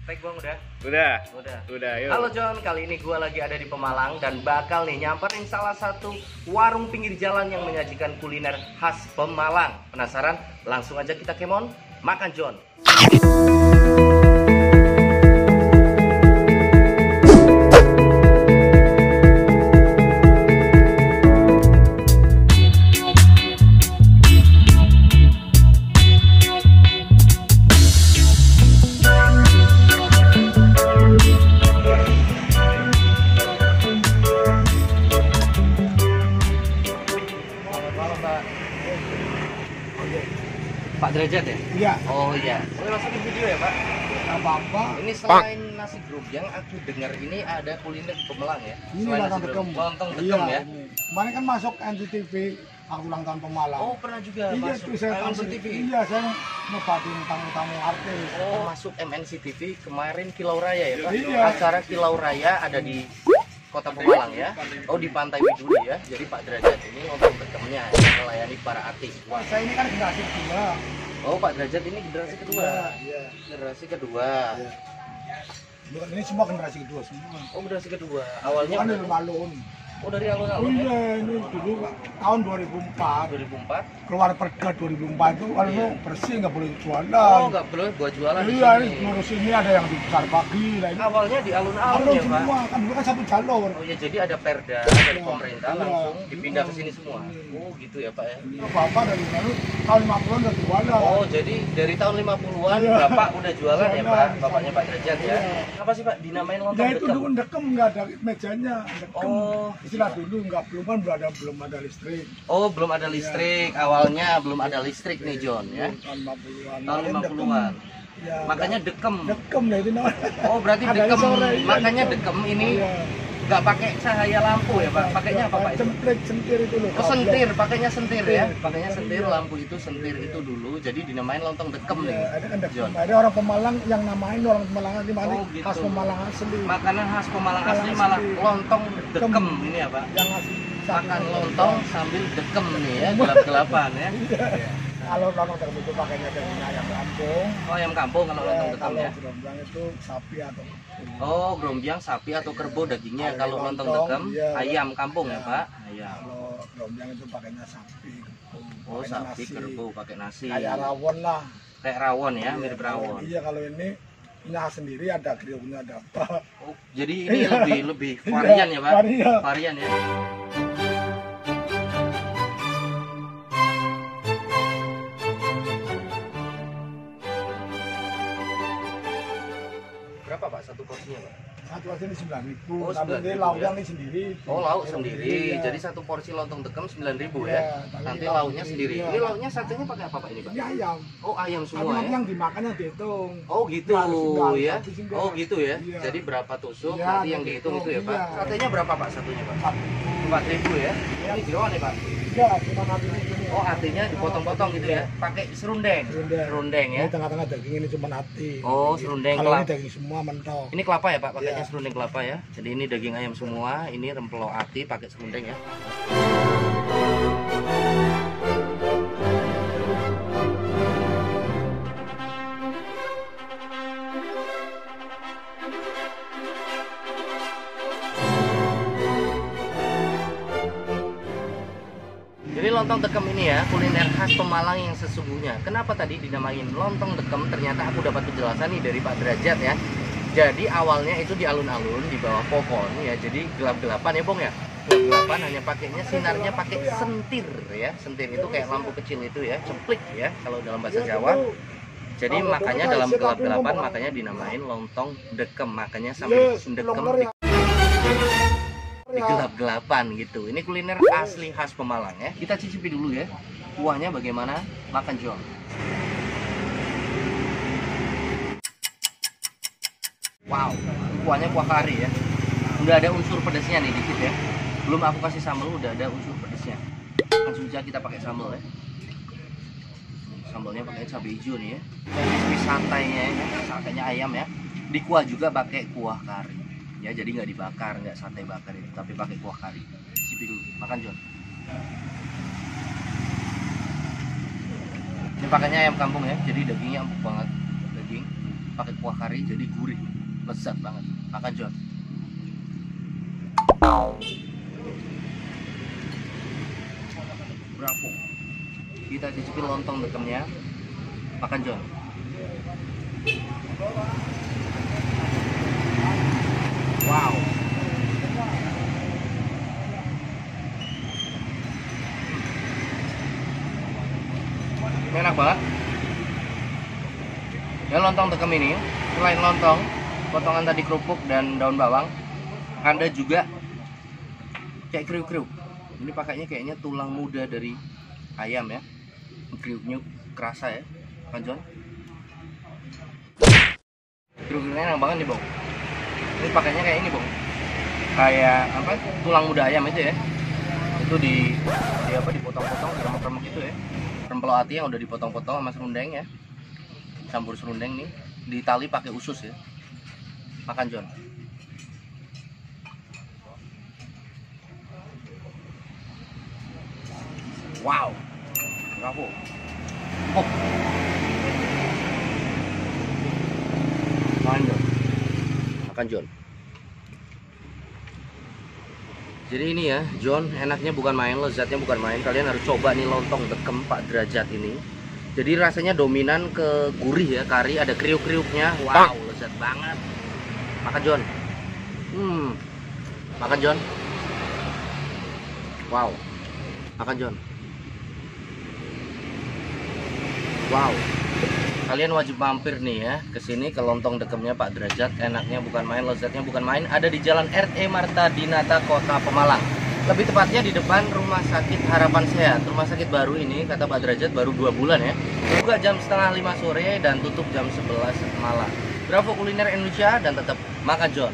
Tag bang udah? Udah, yuk. Halo John, kali ini gue lagi ada di Pemalang dan bakal nih nyamperin salah satu warung pinggir jalan yang menyajikan kuliner khas Pemalang. Penasaran? Langsung aja kita kemon, makan John. Pak Derajat ya? Iya. Oh iya. Boleh masukin video ya Pak? Nggak apa-apa. Ini selain nasi gerobak, aku dengar ini ada kuliner di Pemalang ya? Ini Selain lontong nasi dekem. gerobak, lontong dekem Iya, ya? ini. Kemarin kan masuk NCTV, aku ulang tahun Pemalang. Oh pernah juga iya, masuk itu saya MNC tahu. TV? Iya, saya ngebatin tamu-tamu artis. Oh masuk MNC TV kemarin Kilau Raya ya Pak? Iya. Acara Kilau Raya ada di Kota Pemalang ya? Oh di Pantai Widuri ya? Jadi Pak Derajat ini lontong dekemnya yang melayani para artis. Wah, saya ini kan generasi kedua. Oh Pak Derajat ini generasi kedua? Iya. Generasi kedua. Iya. Bukan, ini semua generasi kedua semua. Oh generasi kedua. Awalnya Kan dari Malun. oh dari Oh alun-alun ya? iya, ini dulu tahun 2004. 2004? Keluar Perda 2004 itu kalau Iya. bersih nggak boleh Oh jualan. nggak boleh buat jualan di Iya, ini sini. ngurus ini ada yang di besar pagi. Nah, ini Awalnya di alun-alun Malun ya Pak? semua, kan dulu kan satu jalur. Oh ya jadi ada perda dari Iya. pemerintah Iya. langsung dipindah ke sini semua. Iya. Oh gitu ya Pak ya? Bapak dari dulu tahun 50-an udah jualan. Oh jadi dari tahun 50-an Iya. Bapak udah jualan ya Pak? Jualan. Bapaknya Pak Derajat ya? Iya. Apa sih Pak dinamain lontong Ya itu dekem? dulu dekem nggak ada mejanya, dekem. Oh. Istilah dulu nggak belum ada listrik. Oh belum ada listrik, awalnya belum ada listrik nih John ya? Tahun 50-an. Tahun Makanya 50-an. Ya, Makanya dekem. dekem lah itu namanya. Oh berarti Adanya dekem, sore, iya, makanya dekem. dekem ini Iya. nggak pakai cahaya lampu ya Pak? Pakainya apa Pak? Itu? Cemplik, sentir itu loh. Oh sentir, pakainya sentir ya? Sentir. Pakainya sentir, Iya. lampu itu sentir itu dulu, jadi dinamain lontong dekem nih. Iya, ada kan dekem. John. Ada orang Pemalang yang namain orang Pemalang di mana? Oh, gitu. Khas Pemalang asli. Makanan khas Pemalang asli Pemalang malah asli. lontong dekem ini ya Pak? Yang asli. Makan lontong sambil dekem nih ya, gelap-gelapan ya. Kalau lontong dekem itu pakainya daging ayam kampung. Oh ayam kampung kalau lontong dekem Kalau ya? gerombang itu sapi atau kebun. Oh grombyang sapi atau kerbau dagingnya, kalau lontong lontong, dekem iya. ayam kampung ya Iya. Pak? Ayam. Kalau gerombang itu pakainya sapi, kebun. Oh Pakainya sapi, nasi. kerbau pakai nasi. Kayak rawon lah. Kayak rawon ya, Iya, mirip rawon. Iya kalau ini punya sendiri ada kriuknya ada apa. Oh, jadi ini Iya. lebih varian ya Pak? Varian. Varian ya. Berapa Pak satu porsinya Pak? Satu aja ini 9.000. Oh, Tapi 9.000 ini lauknya ya. ini sendiri. Oh lauk sendiri, Iya. jadi satu porsi lontong dekem 9.000 Iya, ya? tapi Nanti lauk lauknya sendiri, sendiri. iya. Ini lauknya satunya pakai apa Pak ini Pak? Ini ayam. Oh ayam Tapi semua nanti ya? yang dimakannya dihitung. Oh gitu Enggak, ya? habis enggak. Oh gitu ya? Iya. Jadi berapa tusuk, Iya, nanti yang dihitung itu ya Pak? iya. Satenya berapa Pak satunya Pak? Satu. 4.000 ya? Ini jeroan ya Pak? Enggak, cuma nanti ini. Oh artinya dipotong-potong gitu ya? Pakai serundeng? Serundeng ya? Ini tengah-tengah daging ini cuma hati. Oh, serundeng Kalau ini kelapa. daging semua mentok. Ini kelapa ya Pak? Pakainya Iya. serundeng kelapa ya? Jadi ini daging ayam semua, ini rempelo ati pakai serundeng ya? Jadi lontong dekem ini ya, kuliner khas Pemalang yang sesungguhnya. Kenapa tadi dinamain lontong dekem? Ternyata aku dapat penjelasan nih dari Pak Derajat ya. Jadi awalnya itu di alun-alun, di bawah pohon ya. Jadi gelap-gelapan ya Bong ya. Gelap-gelapan hanya pakainya sinarnya pakai sentir ya. Sentir itu kayak lampu kecil itu ya, cemplik ya kalau dalam bahasa Jawa. Jadi makanya dalam gelap-gelapan makanya dinamain lontong dekem. Makanya sambil dekem di gelap-gelapan gitu. Ini kuliner asli khas Pemalang ya. Kita cicipi dulu ya. Kuahnya bagaimana? Makan John. Wow, kuahnya kuah kari ya. Udah ada unsur pedasnya nih dikit ya. Belum aku kasih sambal udah ada unsur pedasnya. Langsung aja kita pakai sambal ya. Sambalnya pakai cabai hijau nih ya. Dan crispy santainya ya, satenya ayam ya. Di kuah juga pakai kuah kari. Ya jadi nggak dibakar, nggak sate bakar itu, tapi pakai kuah kari. Cicipi dulu, makan John. Ini pakainya ayam kampung ya, jadi dagingnya empuk banget, daging. pakai kuah kari jadi gurih, lezat banget. Makan John. Bravo. Kita cicipi lontong dekemnya. Makan John. Wow. Enak banget. Ya, lontong dekem ini selain lontong, potongan tadi kerupuk dan daun bawang, ada juga kayak kriuk-kriuk. Ini pakainya kayaknya tulang muda dari ayam ya. Kriuknya kerasa ya. Makan John. Kriuk-kriuknya enak banget nih, Bang. Ini pakainya kayak ini, Bang. Kayak apa? Tulang muda ayam itu ya. Itu dipotong-potong, diremek-remek itu ya. Rempelo ati yang udah dipotong-potong sama serundeng ya. Campur serundeng nih, ditali pakai usus ya. Makan John. Wow. Bravo. Oh. Makan John. Makan John. Jadi ini ya, John enaknya bukan main, lezatnya bukan main. Kalian harus coba nih lontong dekem Pak Derajat ini. Jadi rasanya dominan ke gurih ya, kari, ada kriuk-kriuknya. Wow, lezat banget. Makan John. Makan John. Wow. Makan John. Wow. Kalian wajib mampir nih ya ke sini, ke lontong dekemnya Pak Derajat. Enaknya bukan main, lezatnya bukan main. Ada di Jalan RT Marta Dinata, Kota Pemalang. Lebih tepatnya di depan Rumah Sakit Harapan Sehat. Rumah sakit baru ini kata Pak Derajat baru 2 bulan ya. Buka jam setengah 5 sore dan tutup jam 11 malam. Bravo Kuliner Indonesia dan tetap makan John.